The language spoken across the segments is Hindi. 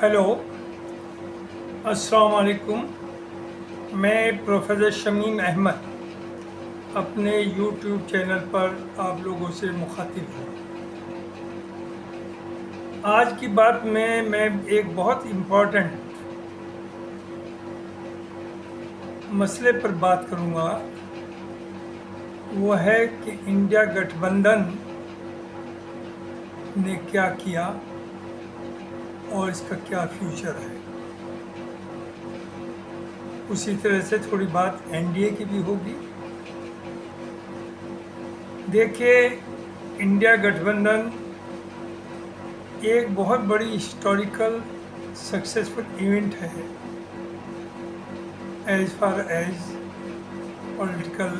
हेलो, अस्सलाम वालेकुम। मैं प्रोफेसर शमीम अहमद अपने यूट्यूब चैनल पर आप लोगों से मुखातिब हूँ। आज की बात में मैं एक बहुत इम्पोर्टेंट मसले पर बात करूँगा। वो है कि इंडिया गठबंधन ने क्या किया और इसका क्या फ्यूचर है। उसी तरह से थोड़ी बात एनडीए की भी होगी। देखिए, इंडिया गठबंधन एक बहुत बड़ी हिस्टोरिकल सक्सेसफुल इवेंट है as far as political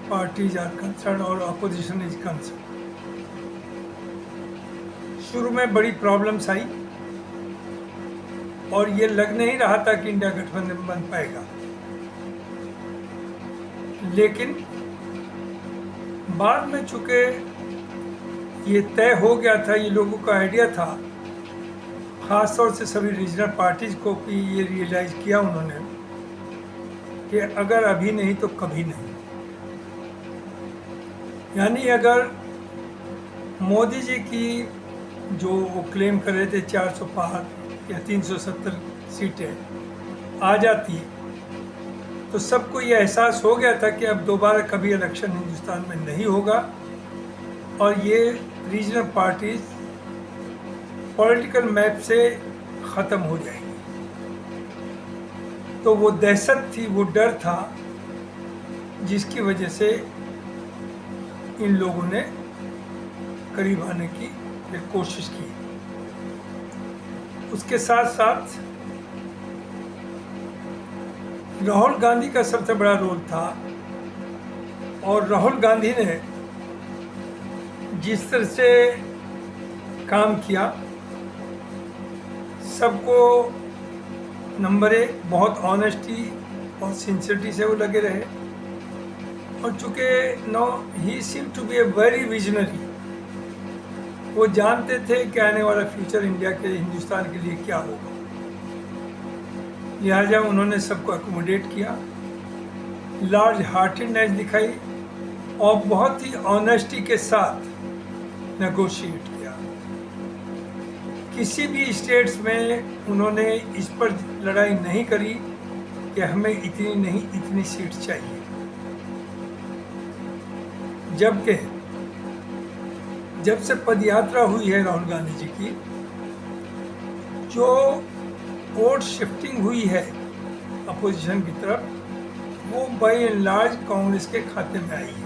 parties are concern और अपोजिशन इज कंसर्न। शुरू में बड़ी प्रॉब्लम्स आई और ये लग नहीं रहा था कि इंडिया गठबंधन बन पाएगा, लेकिन बाद में चूंकि ये तय हो गया था, ये लोगों का आइडिया था, ख़ास तौर से सभी रीजनल पार्टीज को भी ये रियलाइज़ किया उन्होंने कि अगर अभी नहीं तो कभी नहीं। यानी अगर मोदी जी की जो वो क्लेम कर रहे थे 400 पार या 370 सीटें आ जाती तो सबको ये एहसास हो गया था कि अब दोबारा कभी इलेक्शन हिंदुस्तान में नहीं होगा और ये रीजनल पार्टीज पॉलिटिकल मैप से ख़त्म हो जाएंगी। तो वो दहशत थी, वो डर था, जिसकी वजह से इन लोगों ने करीब आने की फिर कोशिश की। उसके साथ साथ राहुल गांधी का सबसे बड़ा रोल था और राहुल गांधी ने जिस तरह से काम किया, सबको नंबर एक, बहुत ऑनेस्टी और सिंसियरिटी से वो लगे रहे। और चूँकि no he seem to be a very visionary, वो जानते थे कि आने वाला फ्यूचर इंडिया के, हिंदुस्तान के लिए क्या होगा, लिहाजा उन्होंने सबको अकोमोडेट किया, लार्ज हार्टेडनेस दिखाई और बहुत ही ऑनेस्टी के साथ नेगोशिएट किया। किसी भी स्टेट्स में उन्होंने इस पर लड़ाई नहीं करी कि हमें इतनी नहीं इतनी सीट चाहिए, जबकि जब से पदयात्रा हुई है राहुल गांधी जी की, जो वोट शिफ्टिंग हुई है अपोजिशन की तरफ, वो बाय एंड लार्ज कांग्रेस के खाते में आई है।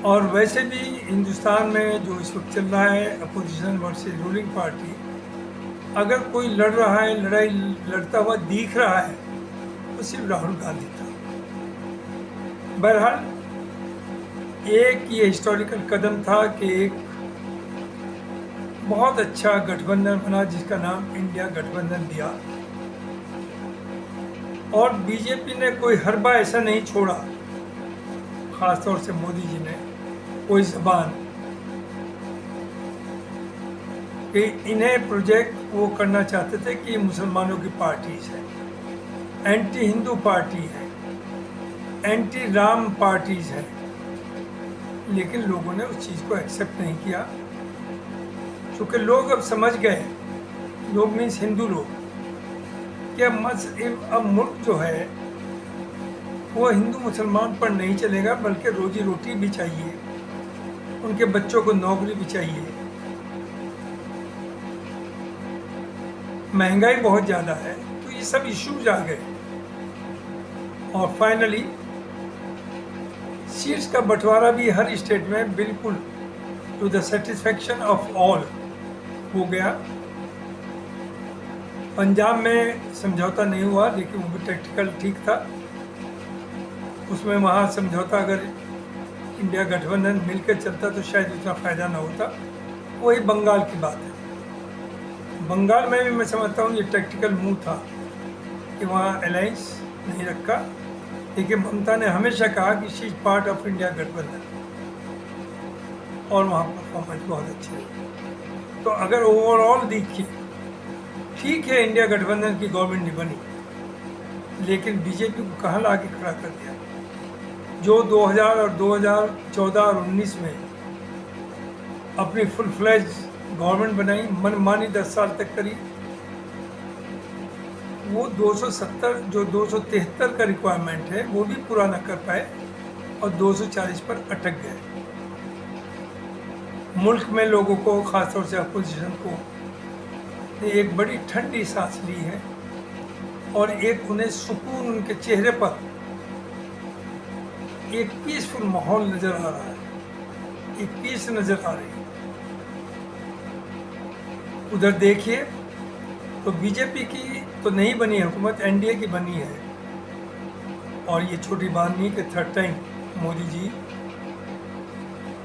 और वैसे भी हिंदुस्तान में जो इस वक्त चल रहा है अपोजिशन वर्सेस रूलिंग पार्टी, अगर कोई लड़ रहा है, लड़ाई लड़ता हुआ दिख रहा है, तो सिर्फ राहुल गांधी था। बहरहाल एक ये हिस्टोरिकल कदम था कि एक बहुत अच्छा गठबंधन बना जिसका नाम इंडिया गठबंधन दिया। और बीजेपी ने कोई हरबा ऐसा नहीं छोड़ा, ख़ास तौर से मोदी जी ने कोई ज़बान कि इन्हें प्रोजेक्ट वो करना चाहते थे कि मुसलमानों की पार्टीज है, एंटी हिंदू पार्टी है, एंटी राम पार्टीज है, लेकिन लोगों ने उस चीज़ को एक्सेप्ट नहीं किया, क्योंकि लोग अब समझ गए, लोग मीन्स हिंदू लोग, कि अब मुल्क जो है वो हिंदू मुसलमान पर नहीं चलेगा, बल्कि रोजी रोटी भी चाहिए, उनके बच्चों को नौकरी भी चाहिए। महंगाई बहुत ज़्यादा है, तो ये सब इश्यूज आ गए और फाइनली सीट्स का बंटवारा भी हर स्टेट में बिल्कुल to the satisfaction of all हो गया। पंजाब में समझौता नहीं हुआ, लेकिन वो भी टेक्निकल ठीक था, उसमें वहाँ समझौता अगर इंडिया गठबंधन मिलकर चलता तो शायद उतना फ़ायदा ना होता। वही बंगाल की बात है, बंगाल में भी मैं समझता हूँ ये टेक्टिकल मूव था कि वहाँ अलायंस नहीं रखा, लेकिन ममता ने हमेशा कहा कि she is part of India गठबंधन और वहाँ परफॉर्मेंस बहुत अच्छी रही। तो अगर ओवरऑल देखिए, ठीक है इंडिया गठबंधन की गवर्नमेंट नहीं बनी, लेकिन बीजेपी को कहाँ ला के खड़ा कर दिया। जो 2000 और 2014 और 19 में अपनी फुल फ्लैज गवर्नमेंट बनाई, मनमानी 10 साल तक करी, वो 270 जो 273 का रिक्वायरमेंट है वो भी पूरा ना कर पाए और 240 पर अटक गए। मुल्क में लोगों को, खासतौर से अपोजिशन को, एक बड़ी ठंडी सांस ली है और एक उन्हें सुकून, उनके चेहरे पर एक पीसफुल माहौल नजर आ रहा है, एक पीस नजर आ रही है। उधर देखिए तो बीजेपी की तो नहीं बनी है हुकूमत, एनडीए की बनी है। और ये छोटी बात नहीं कि third time Modi ji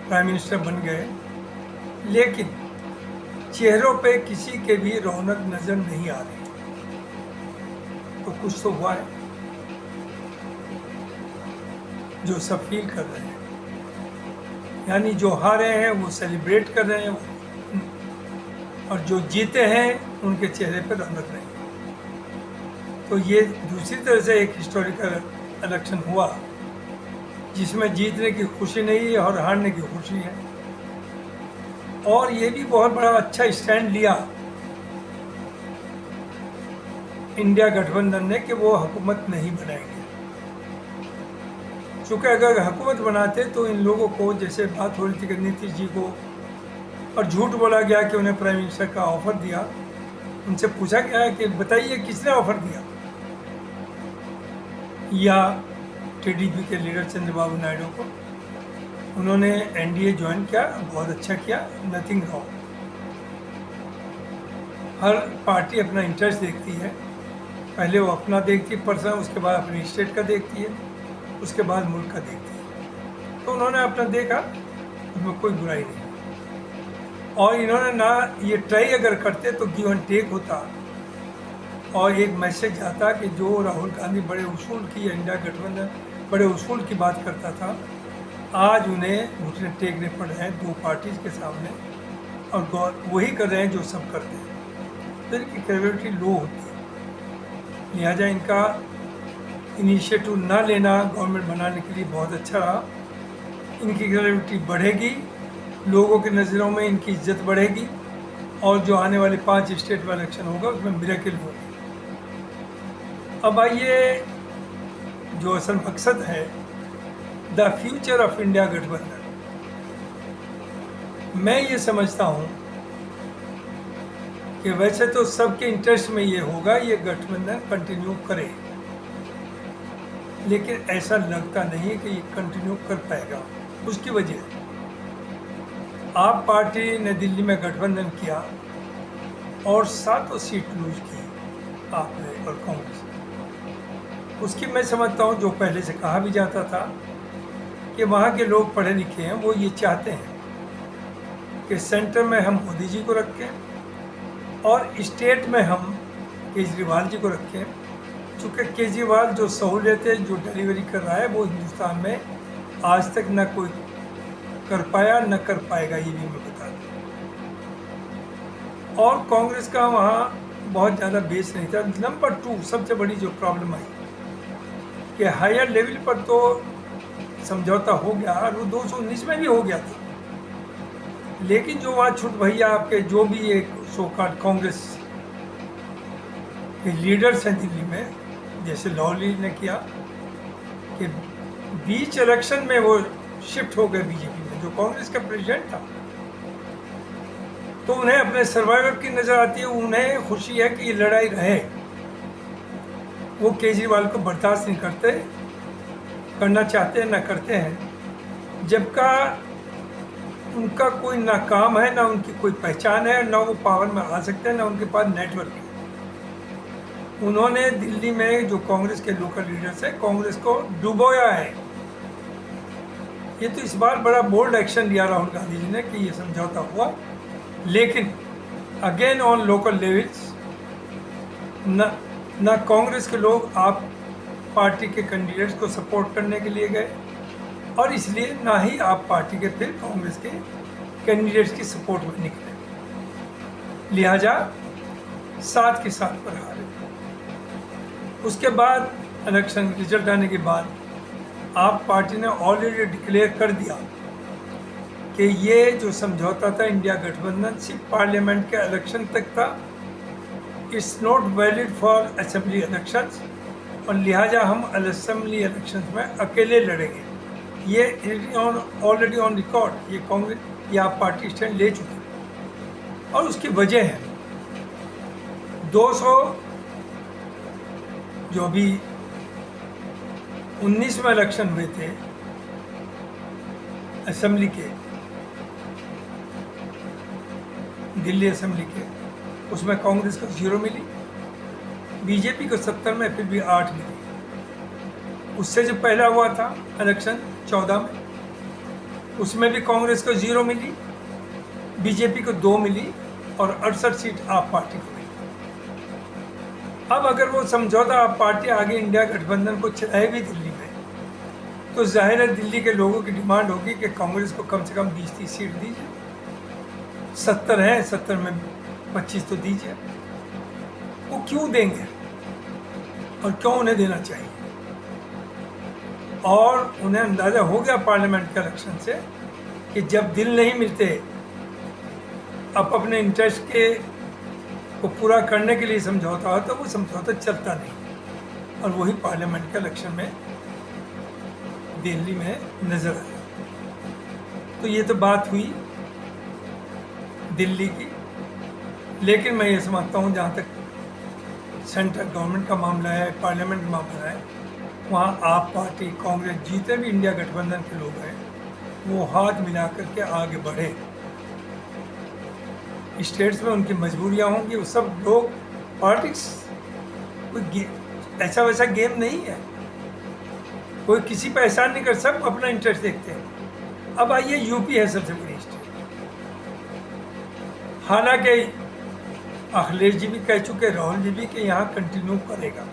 prime minister बन गए, लेकिन चेहरों पे किसी के भी रौनक नजर नहीं आ रही। तो कुछ तो हुआ है जो सब फील कर रहे हैं, यानी जो हारे हैं वो सेलिब्रेट कर रहे हैं और जो जीते हैं उनके चेहरे पर रौनक नहीं। तो ये दूसरी तरह से एक हिस्टोरिकल इलेक्शन हुआ जिसमें जीतने की खुशी नहीं है और हारने की खुशी है। और ये भी बहुत बड़ा अच्छा स्टैंड लिया इंडिया गठबंधन ने कि वो हुकूमत नहीं बनाएंगे। चूँकि अगर हुकूमत बनाते तो इन लोगों को, जैसे बात हो रही थी कि नीतीश जी को और झूठ बोला गया कि उन्हें प्राइम मिनिस्टर का ऑफर दिया, उनसे पूछा गया है कि बताइए किसने ऑफर दिया, या टीडीपी के लीडर चंद्रबाबू नायडू को। उन्होंने एनडीए ज्वाइन किया, बहुत अच्छा किया, नथिंग रॉन्ग। हर पार्टी अपना इंटरेस्ट देखती है, पहले वो अपना देखती है पर्सन, उसके बाद अपनी स्टेट का देखती है, उसके बाद मुल्क का देखती है। तो उन्होंने अपना देखा, उसमें कोई बुराई नहीं। और इन्होंने ना ये ट्राई अगर करते तो गिव एंड टेक होता और एक मैसेज आता कि जो राहुल गांधी बड़े उसूल की, इंडिया गठबंधन बड़े उसूल की बात करता था, आज उन्हें घुटने टेकने पड़ रहे हैं दो पार्टीज के सामने और वही कर रहे हैं जो सब करते हैं। तो इनकी क्रेडिबिलिटी लो होती है, लिहाजा इनका इनिशिएटिव ना लेना गवर्नमेंट बनाने के लिए बहुत अच्छा रहा। इनकी क्रेडिबिलिटी बढ़ेगी, लोगों की नज़रों में इनकी इज्जत बढ़ेगी और जो आने वाले 5 स्टेट में इलेक्शन होगा उसमें मिरेकल होगी। अब आइए जो असल मकसद है, द फ्यूचर ऑफ इंडिया गठबंधन। मैं ये समझता हूँ कि वैसे तो सबके इंटरेस्ट में ये होगा ये गठबंधन कंटिन्यू करे, लेकिन ऐसा लगता नहीं कि ये कंटिन्यू कर पाएगा। उसकी वजह, आप पार्टी ने दिल्ली में गठबंधन किया और 7 सीट लूज की आपने और कांग्रेस। उसकी मैं समझता हूँ, जो पहले से कहा भी जाता था कि वहाँ के लोग पढ़े लिखे हैं, वो ये चाहते हैं कि सेंटर में हम मोदी जी को रखें और स्टेट में हम केजरीवाल जी को रखें। चूँकि केजरीवाल जो सहूलियतें जो डिलीवरी कर रहा है वो हिंदुस्तान में आज तक न कोई कर पाया न कर पाएगा, ये भी मैं बता दूँ। और कांग्रेस का वहाँ बहुत ज़्यादा बेस नहीं था। नंबर 2 सबसे बड़ी जो प्रॉब्लम आई कि हायर लेवल पर तो समझौता हो गया और वो 219 में भी हो गया था, लेकिन जो वहाँ छुट भैया आपके जो भी एक सोकार्ड कांग्रेस के लीडर्स हैं दिल्ली में, जैसे लॉली ने किया कि बीच इलेक्शन में वो शिफ्ट हो गए बीजेपी में, जो कांग्रेस का प्रेसिडेंट था। तो उन्हें अपने सर्वाइवर की नज़र आती है, उन्हें खुशी है कि ये लड़ाई रहे। वो केजरीवाल को बर्दाश्त नहीं करते, करना चाहते हैं ना करते हैं, जबका उनका कोई ना काम है, ना उनकी कोई पहचान है, ना वो पावर में आ सकते हैं, ना उनके पास नेटवर्क है। उन्होंने दिल्ली में जो कांग्रेस के लोकल लीडर्स हैं, कांग्रेस को डुबोया है। ये तो इस बार बड़ा बोल्ड एक्शन लिया राहुल गांधी जी ने कि ये समझौता हुआ, लेकिन अगेन ऑन लोकल लेवल्स न कांग्रेस के लोग आप पार्टी के कैंडिडेट्स को सपोर्ट करने के लिए गए और इसलिए ना ही आप पार्टी के फिर कांग्रेस के कैंडिडेट्स की सपोर्ट में निकले। लिहाजा 7 के 7 पर हारे। उसके बाद इलेक्शन रिजल्ट आने के बाद आप पार्टी ने ऑलरेडी डिक्लेयर कर दिया कि ये जो समझौता था इंडिया गठबंधन सिर्फ पार्लियामेंट के इलेक्शन तक था, it's not valid for assembly elections, और लिहाजा हम असेंबली इलेक्शंस में अकेले लड़ेंगे। ये ऑलरेडी ऑन रिकॉर्ड, ये कांग्रेस या पार्टी स्टैंड ले चुकी है। और उसकी वजह है 200 जो अभी 19 में इलेक्शन हुए थे असेंबली के, दिल्ली असेंबली के, उसमें कांग्रेस को 0 मिली, बीजेपी को 70 में फिर भी 8 मिली। उससे जो पहला हुआ था इलेक्शन 14 में, उसमें भी कांग्रेस को 0 मिली, बीजेपी को 2 मिली और 68 सीट आप पार्टी को मिली। अब अगर वो समझौता आप पार्टी आगे इंडिया गठबंधन को चलाएगी दिल्ली में, तो जाहिर है दिल्ली के लोगों की डिमांड होगी कि कांग्रेस को कम से कम 20-30 सीट दीजिए। 70 है, 70 में 25 तो दीजिए। वो क्यों देंगे और क्यों उन्हें देना चाहिए? और उन्हें अंदाज़ा हो गया पार्लियामेंट के इलेक्शन से कि जब दिल नहीं मिलते, अब अपने इंटरेस्ट के को पूरा करने के लिए समझौता हो, तो वो समझौता चलता नहीं। और वही पार्लियामेंट के इलेक्शन में दिल्ली में नजर आया। तो ये तो बात हुई दिल्ली की, लेकिन मैं ये समझता हूँ जहाँ तक सेंट्रल गवर्नमेंट का मामला है, पार्लियामेंट का मामला है, वहाँ आप पार्टी, कांग्रेस, जीते भी इंडिया गठबंधन के लोग हैं, वो हाथ मिला करके आगे बढ़े। स्टेट्स में उनकी मजबूरियाँ होंगी, वो सब लोग, पॉलिटिक्स कोई ऐसा वैसा गेम नहीं है, कोई किसी पर एहसान नहीं कर, सब अपना इंटरेस्ट देखते हैं। अब आइए, यूपी है सबसे बड़ी स्टेट। हालांकि अखिलेश जी भी कह चुके, राहुल जी भी, कि यहाँ कंटिन्यू करेगा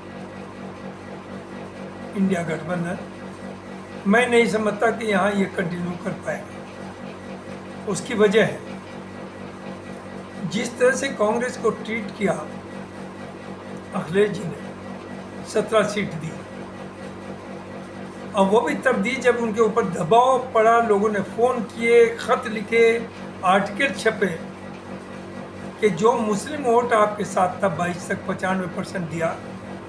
इंडिया गठबंधन। मैं नहीं समझता कि यहाँ ये कंटिन्यू कर पाएगा। उसकी वजह है जिस तरह से कांग्रेस को ट्रीट किया अखिलेश जी ने, 17 सीट दी, और वो भी तब दी जब उनके ऊपर दबाव पड़ा, लोगों ने फ़ोन किए, ख़त लिखे, आर्टिकल छपे कि जो मुस्लिम वोट आपके साथ था 22 तक 95% दिया,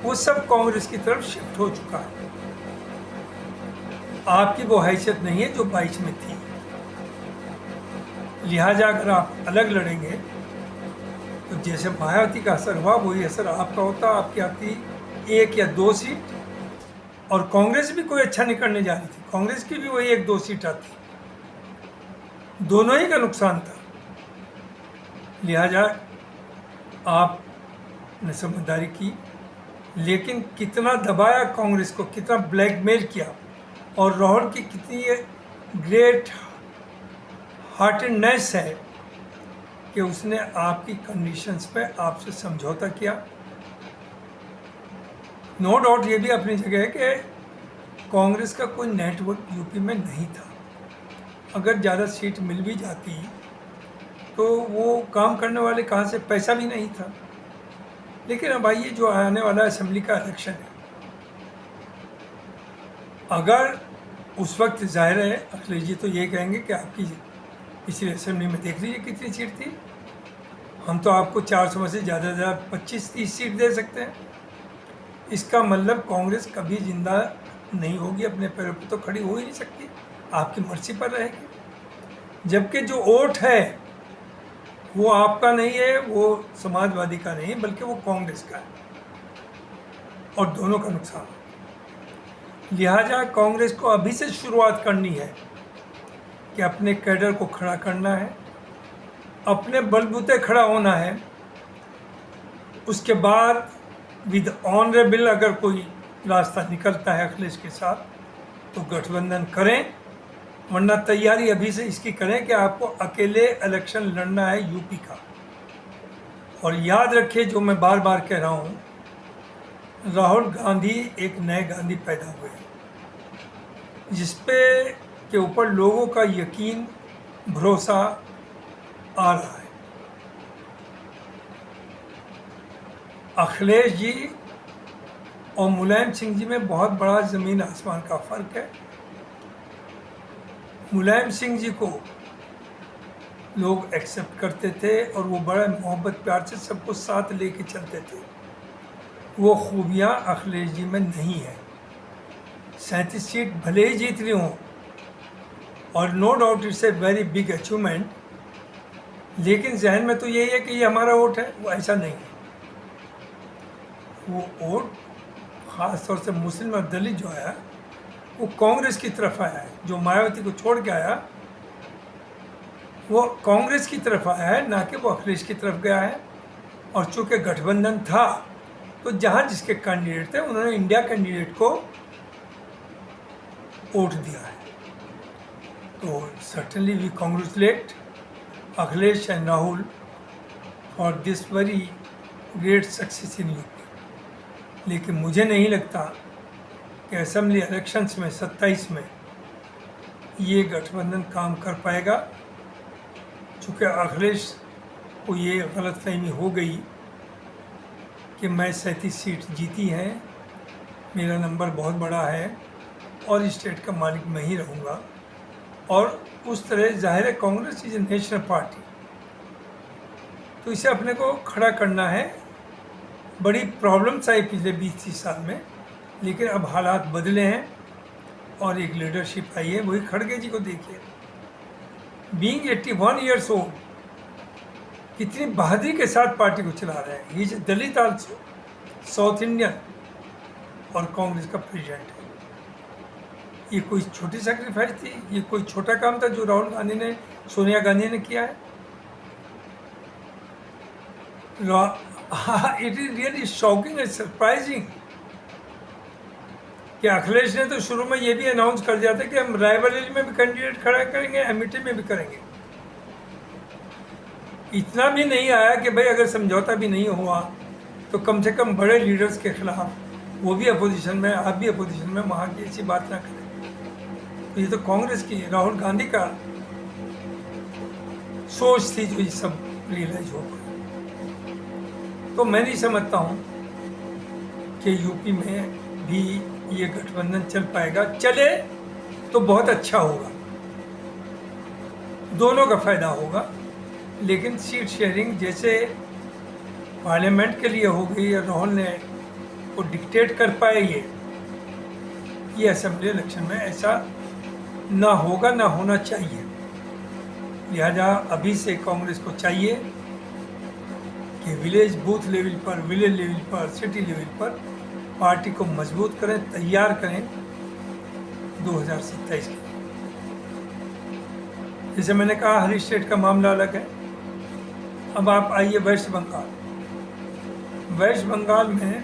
वो सब कांग्रेस की तरफ शिफ्ट हो चुका है। आपकी वो हैसियत नहीं है जो 22 में थी। लिहाजा अगर आप अलग लड़ेंगे तो जैसे मायावती का असर हुआ, वही असर आपका होता। आपकी आती 1 या 2 सीट, और कांग्रेस भी कोई अच्छा नहीं करने जा रही थी, कांग्रेस की भी वही 1-2 सीट आती, दोनों ही का नुकसान था। लिहाजा आपने समझदारी की, लेकिन कितना दबाया कांग्रेस को, कितना ब्लैकमेल किया, और राहुल की कितनी ग्रेट हार्टेडनेस है कि उसने आपकी कंडीशंस पे आपसे समझौता किया। नो डाउट ये भी अपनी जगह है कि कांग्रेस का कोई नेटवर्क यूपी में नहीं था। अगर ज़्यादा सीट मिल भी जाती तो वो काम करने वाले कहाँ से, पैसा भी नहीं था। लेकिन अब आइए, जो आने वाला असेंबली का इलेक्शन है, अगर उस वक्त जाहिर है अखिलेश जी तो ये कहेंगे कि आपकी पिछली असेंबली में देख लीजिए कितनी सीट थी, हम तो आपको 400 में से ज़्यादा 25-30 सीट दे सकते हैं। इसका मतलब कांग्रेस कभी जिंदा नहीं होगी, अपने पैरों पर तो खड़ी हो ही नहीं सकती, आपकी मर्जी पर रहेगी। जबकि जो वोट है वो आपका नहीं है, वो समाजवादी का नहीं है, बल्कि वो कांग्रेस का है, और दोनों का नुकसान है। लिहाजा कांग्रेस को अभी से शुरुआत करनी है कि अपने कैडर को खड़ा करना है, अपने बलबूते खड़ा होना है। उसके बाद विद ऑनरेबल अगर कोई रास्ता निकलता है अखिलेश के साथ तो गठबंधन करें, वरना तैयारी अभी से इसकी करें कि आपको अकेले इलेक्शन लड़ना है यूपी का। और याद रखिए, जो मैं बार बार कह रहा हूँ, राहुल गांधी एक नए गांधी पैदा हुए जिस पे के ऊपर लोगों का यकीन, भरोसा आ रहा है। अखिलेश जी और मुलायम सिंह जी में बहुत बड़ा ज़मीन आसमान का फ़र्क है। मुलायम सिंह जी को लोग एक्सेप्ट करते थे और वो बड़ा मोहब्बत प्यार से सबको साथ लेके चलते थे। वो खूबियाँ अखिलेश जी में नहीं है। 37 सीट भले ही जीत रही हों, और no doubt it's a very big achievement, लेकिन जहन में तो यही है कि ये हमारा वोट है। वो ऐसा नहीं है। वो वोट ख़ास तौर से मुस्लिम और दलित जो आया वो कांग्रेस की तरफ आया है। जो मायावती को छोड़ के आया वो कांग्रेस की तरफ आया है, ना कि वो अखिलेश की तरफ गया है। और चूँकि गठबंधन था तो जहाँ जिसके कैंडिडेट थे उन्होंने इंडिया कैंडिडेट को वोट दिया है। तो certainly we congratulate Akhilesh and Rahul for this very great success in UP. लेकिन मुझे नहीं लगता कि असेंबली इलेक्शंस में 27 में ये गठबंधन काम कर पाएगा, चूँकि अखिलेश को ये गलतफहमी हो गई कि मैं 37 सीट जीती हैं, मेरा नंबर बहुत बड़ा है और स्टेट का मालिक मैं ही रहूँगा। और उस तरह जाहिर है Congress is A national party, तो इसे अपने को खड़ा करना है। बड़ी प्रॉब्लम्स आई पिछले 20-30 साल में, लेकिन अब हालात बदले हैं और एक लीडरशिप आई है। वही खड़गे जी को देखिए, बीइंग 81 ईयर्स ओल्ड, कितनी बहादुरी के साथ पार्टी को चला रहे हैं। ये दलित आल्सो, साउथ इंडियन और कांग्रेस का प्रेसिडेंट है। ये कोई छोटी सेक्रीफाइस थी? ये कोई छोटा काम था जो राहुल गांधी ने, सोनिया गांधी ने किया है? It is really shocking and surprising कि अखिलेश ने तो शुरू में ये भी अनाउंस कर दिया था कि हम रायबरेली में भी कैंडिडेट खड़ा करेंगे, अमेठी में भी करेंगे। इतना भी नहीं आया कि भाई अगर समझौता भी नहीं हुआ तो कम से कम बड़े लीडर्स के खिलाफ, वो भी अपोजिशन में, आप भी अपोजिशन में, वहाँ की ऐसी बात ना करें। तो ये तो कांग्रेस की, राहुल गांधी का सोच थी जो ये सब रियलाइज हो गई। तो मैं नहीं समझता हूँ कि यूपी में भी ये गठबंधन चल पाएगा। चले तो बहुत अच्छा होगा, दोनों का फायदा होगा। लेकिन सीट शेयरिंग जैसे पार्लियामेंट के लिए हो गई और राहुल ने वो डिक्टेट कर पाए, ये असेंबली इलेक्शन में ऐसा ना होगा, ना होना चाहिए। लिहाजा अभी से कांग्रेस को चाहिए कि विलेज बूथ लेवल पर, विलेज लेवल पर, सिटी लेवल पर पार्टी को मजबूत करें, तैयार करें 2027 के लिए। जैसे मैंने कहा, हर स्टेट का मामला अलग है। अब आप आइए वेस्ट बंगाल। वेस्ट बंगाल में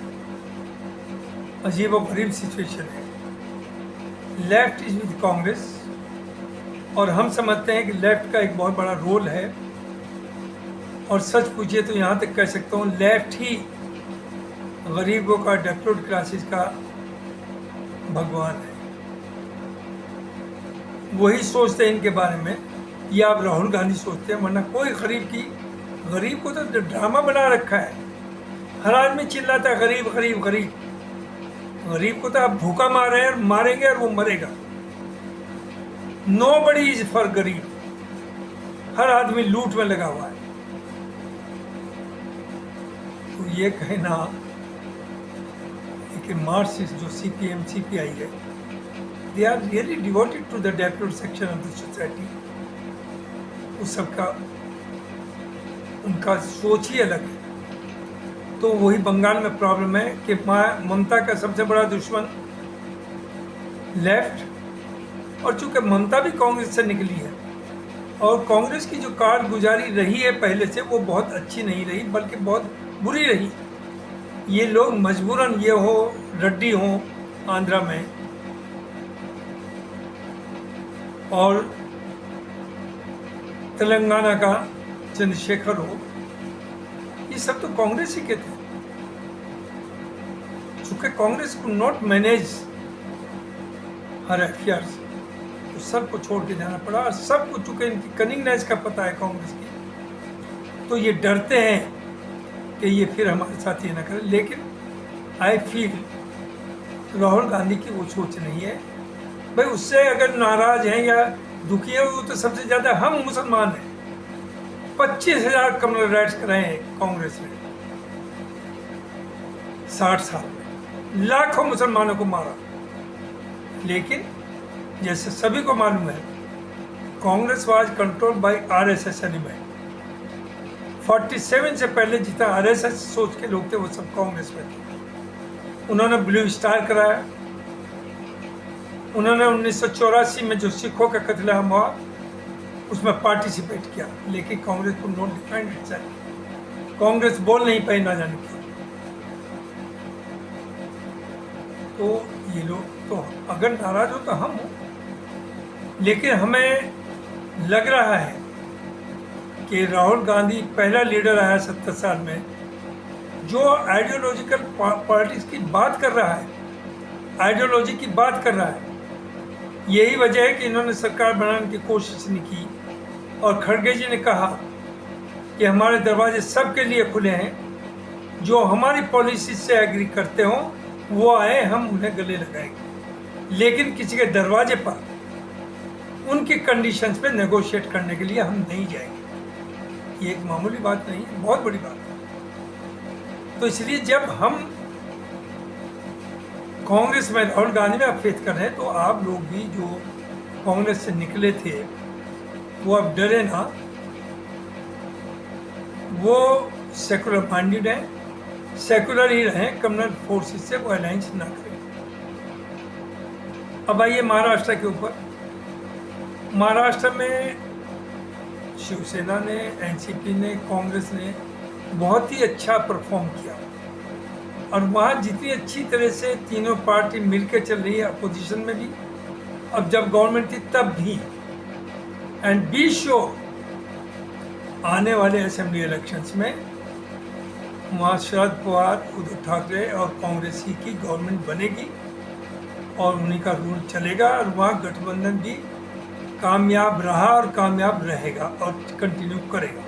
अजीब और गरीब सिचुएशन है। लेफ्ट इज विद कांग्रेस, और हम समझते हैं कि लेफ्ट का एक बहुत बड़ा रोल है। और सच पूछिए तो यहाँ तक कह सकता हूँ लेफ्ट ही गरीबों का, डेप्यूट क्लासेस का भगवान है। वही सोचते हैं इनके बारे में, या आप राहुल गांधी सोचते हैं, वरना कोई गरीब को तो ड्रामा बना रखा है। हर आदमी चिल्लाता है गरीब गरीब गरीब। गरीब को तो आप भूखा मार रहे हैं, मारेंगे और वो मरेगा। नोबडी इज फॉर गरीब। हर आदमी लूट में लगा हुआ है। तो ये कहना, लेकिन मार्क्सिस्ट जो CPM CPI है, they are really devoted to the deprived section of the society. उस सबका उनका सोच ही अलग है। तो वही बंगाल में प्रॉब्लम है कि ममता का सबसे बड़ा दुश्मन लेफ्ट, और चूंकि ममता भी कांग्रेस से निकली है और कांग्रेस की जो कारगुजारी रही है पहले से, वो बहुत अच्छी नहीं रही, बल्कि बहुत बुरी रही। ये लोग मजबूरन, ये हो रेड्डी हो आंध्रा में और तेलंगाना का चंद्रशेखर हो, ये सब तो कांग्रेस ही के थे। चूंकि कांग्रेस को नॉट मैनेज हर अफेयर्स, तो सबको छोड़ के जाना पड़ा। और सबको चूंकि इनकी कनिंगनेस का पता है कांग्रेस की, तो ये डरते हैं कि ये फिर हमारे साथ ये ना करे, लेकिन आई फील राहुल गांधी की वो सोच नहीं है। भाई उससे अगर नाराज हैं या दुखी है, वो तो सबसे ज़्यादा हम मुसलमान हैं। 25,000 कम्युनल राइट्स कराए हैं कांग्रेस ने 60 साल में, लाखों मुसलमानों को मारा। लेकिन जैसे सभी को मालूम है, Congress was control by RSS element. 47 से पहले जितना आरएसएस सोच के लोग थे वो सब कांग्रेस में थे। उन्होंने ब्लू स्टार कराया, उन्होंने 1984 में जो सिखों का कत्लेआम हुआ उसमें पार्टिसिपेट किया, लेकिन कांग्रेस को नॉट डिफाइंड इटसेल्फ। कांग्रेस बोल नहीं पाई ना जाने क्यों। तो ये लोग तो अगर नाराज हो तो हम हो, लेकिन हमें लग रहा है कि राहुल गांधी पहला लीडर आया 70 साल में जो आइडियोलॉजिकल पॉलिटिक्स की बात कर रहा है, आइडियोलॉजी की बात कर रहा है। यही वजह है कि इन्होंने सरकार बनाने की कोशिश नहीं की, और खड़गे जी ने कहा कि हमारे दरवाजे सबके लिए खुले हैं, जो हमारी पॉलिसी से एग्री करते हो वो आए, हम उन्हें गले लगाएंगे, लेकिन किसी के दरवाजे पर उनकी कंडीशंस पे नेगोशिएट करने के लिए हम नहीं जाएंगे। ये एक मामूली बात नहीं है, बहुत बड़ी बात है। तो इसलिए जब हम कांग्रेस में राहुल गांधी में आप फेथ कर रहे हैं, तो आप लोग भी जो कांग्रेस से निकले थे वो अब डरे ना। वो सेकुलर माइंडेड है, सेकुलर ही रहें, कम्युनल फोर्सेस से वो अलायंस ना करें। अब आइए महाराष्ट्र के ऊपर। महाराष्ट्र में शिवसेना ने, एनसीपी ने, कांग्रेस ने बहुत ही अच्छा परफॉर्म किया, और वहाँ जितनी अच्छी तरह से तीनों पार्टी मिलकर चल रही है, अपोजिशन में भी, अब जब गवर्नमेंट थी तब भी। एंड बी श्योर आने वाले असेंबली इलेक्शंस में वहाँ शरद पवार, उद्धव ठाकरे और कांग्रेस ही की गवर्नमेंट बनेगी और उन्हीं का रूल चलेगा, और वहाँ गठबंधन भी कामयाब रहा और कामयाब रहेगा और कंटिन्यू करेगा।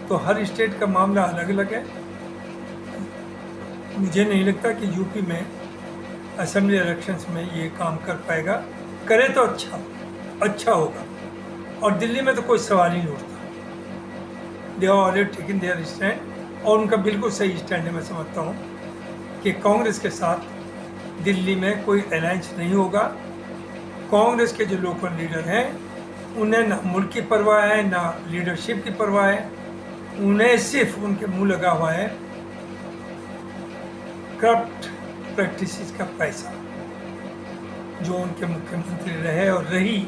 तो हर स्टेट का मामला अलग अलग है। मुझे नहीं लगता कि यूपी में असेंबली इलेक्शंस में ये काम कर पाएगा। करे तो अच्छा होगा, और दिल्ली में तो कोई सवाल ही नहीं उठता। They are already taken their stand, और उनका बिल्कुल सही स्टैंड है। मैं समझता हूँ कि कांग्रेस के साथ दिल्ली में कोई अलायंस नहीं होगा। कांग्रेस के जो लोकल लीडर हैं उन्हें ना मुल्क की परवाह है, ना लीडरशिप की परवाह है। उन्हें सिर्फ उनके मुंह लगा हुआ है करप्ट प्रैक्टिसेस का पैसा। जो उनके मुख्यमंत्री रहे और रही,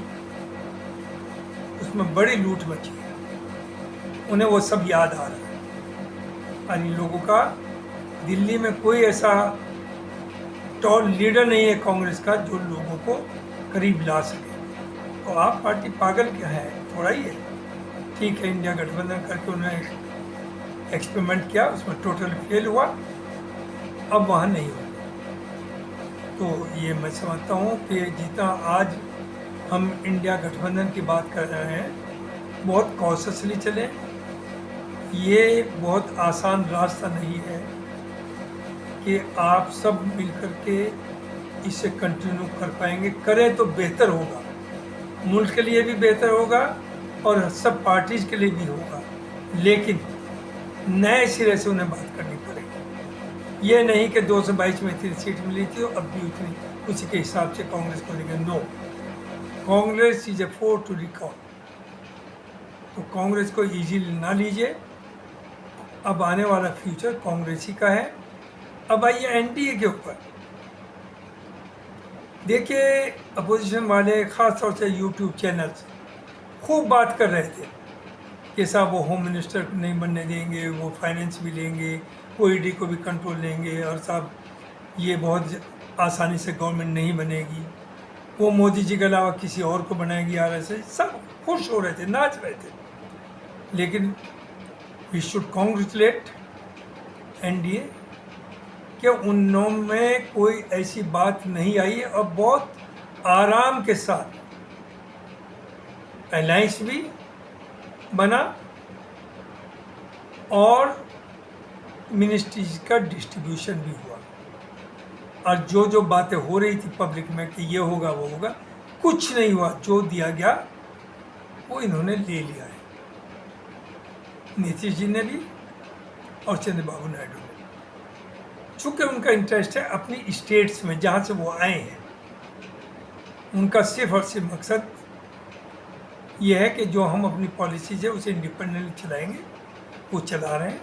उसमें बड़ी लूट मची है, उन्हें वो सब याद आ रहा है। और इन लोगों का दिल्ली में कोई ऐसा टॉल लीडर नहीं है कांग्रेस का जो लोगों को करीब ला सके। तो आप पार्टी पागल क्या है, थोड़ा ही है। ठीक है, इंडिया गठबंधन करके उन्होंने एक्सपेरिमेंट किया, उसमें टोटल फेल हुआ, अब वहाँ नहीं होगा। तो ये मैं समझता हूँ कि जितना आज हम इंडिया गठबंधन की बात कर रहे हैं, बहुत कॉशियसली चलें। ये बहुत आसान रास्ता नहीं है कि आप सब मिलकर के इसे कंटिन्यू कर पाएंगे। करें तो बेहतर होगा, मुल्क के लिए भी बेहतर होगा और सब पार्टीज के लिए भी होगा, लेकिन नए सिरे से उन्हें बात करनी पड़ेगी। ये नहीं कि 222 में इतनी सीट मिली थी और अब भी उतनी, उसी के हिसाब से कांग्रेस को लेंगे। No, Congress is a force to recall. तो कांग्रेस को इजीली ना लीजिए। अब आने वाला फ्यूचर कांग्रेस ही का है। अब आइए एनडीए के ऊपर। देखिए, अपोजिशन वाले ख़ास तौर से यूट्यूब चैनल्स खूब बात कर रहे थे कि साहब वो होम मिनिस्टर नहीं बनने देंगे, वो फाइनेंस भी लेंगे, वो ईडी को भी कंट्रोल लेंगे, और साहब ये बहुत आसानी से गवर्नमेंट नहीं बनेगी, वो मोदी जी के अलावा किसी और को बनाएगी। आरएसएस सब खुश हो रहे थे, नाच रहे थे। लेकिन वी शुड कॉन्ग्रेचुलेट एनडीए कि उनमें कोई ऐसी बात नहीं आई, और बहुत आराम के साथ अलायंस भी बना और मिनिस्ट्रीज का डिस्ट्रीब्यूशन भी हुआ, और जो जो बातें हो रही थी पब्लिक में कि ये होगा वो होगा, कुछ नहीं हुआ। जो दिया गया वो इन्होंने ले लिया है, नीतीश जी ने भी और चंद्रबाबू नायडू ने। चूँकि उनका इंटरेस्ट है अपनी स्टेट्स में जहाँ से वो आए हैं, उनका सिर्फ और सिर्फ मकसद ये है कि जो हम अपनी पॉलिसीज है उसे इंडिपेंडेंटली चलाएंगे, वो चला रहे हैं।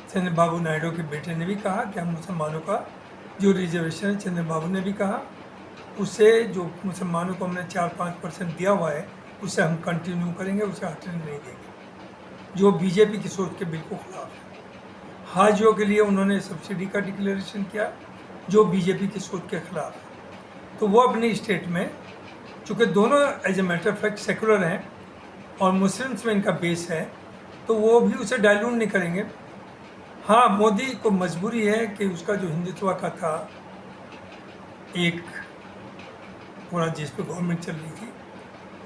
चंद्रबाबू नायडू के बेटे ने भी कहा कि हम मुसलमानों का जो रिजर्वेशन है, चंद्रबाबू ने भी कहा उसे, जो मुसलमानों को हमने 4-5% दिया हुआ है उसे हम कंटिन्यू करेंगे, उसे हटने नहीं देंगे, जो बीजेपी की सोच के बिल्कुल खिलाफ है। हाजियों के लिए उन्होंने सब्सिडी का डिक्लेरेशन किया, जो बीजेपी की सोच के खिलाफ है। तो वो अपनी स्टेट में, चूँकि दोनों as a matter of fact secular हैं और मुस्लिम्स में इनका बेस है, तो वो भी उसे डाइल्यूट नहीं करेंगे। हाँ, मोदी को मजबूरी है कि उसका जो हिंदुत्व का था एक पूरा, जिस पे गवर्नमेंट चल रही थी,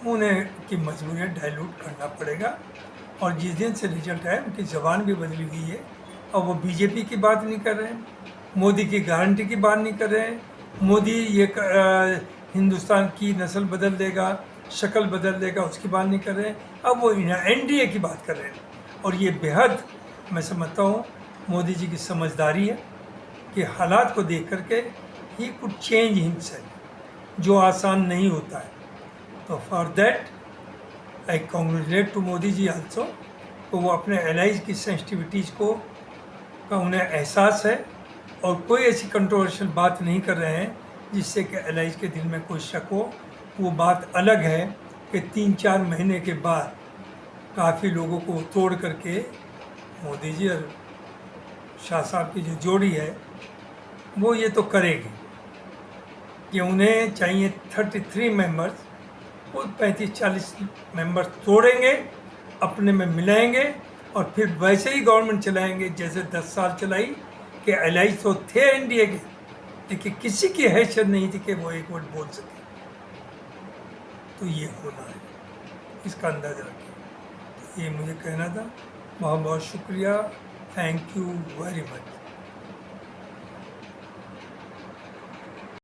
उन्हें की मजबूरी डाइल्यूट करना पड़ेगा। और जिस दिन से रिजल्ट आया उनकी ज़बान भी बदली हुई है, और वो बीजेपी की बात नहीं कर रहे हैं, मोदी की गारंटी की बात नहीं कर रहे हैं। मोदी ये हिंदुस्तान की नस्ल बदल देगा, शक्ल बदल देगा, उसकी बात नहीं कर रहे हैं। अब वो एनडीए की बात कर रहे हैं, और ये बेहद, मैं समझता हूँ, मोदी जी की समझदारी है कि हालात को देख करके ही कुड चेंज हिमसेल्फ, जो आसान नहीं होता है। तो for that I congratulate to Modi ji also, तो वो अपने एलाइज की सेंसिटिविटीज़ को का उन्हें एहसास है, और कोई ऐसी कंट्रोवर्शियल बात नहीं कर रहे हैं जिससे कि एलाइज के दिल में कोई शक हो। वो बात अलग है कि 3-4 महीने के बाद काफ़ी लोगों को तोड़ करके मोदी जी और शाह साहब की जो जोड़ी है वो ये तो करेगी कि उन्हें चाहिए 33 मेंबर्स, वो 35-40 मेंबर्स तोड़ेंगे, अपने में मिलाएंगे, और फिर वैसे ही गवर्नमेंट चलाएंगे जैसे 10 साल चलाई। कि एलाइज तो थे एनडीए के, लेकिन किसी की हैसियत नहीं थी कि वो एक वर्ड बोल सके। तो ये होना है, इसका अंदाज़ा रखिए। तो ये मुझे कहना था। बहुत बहुत शुक्रिया, थैंक यू वेरी मच।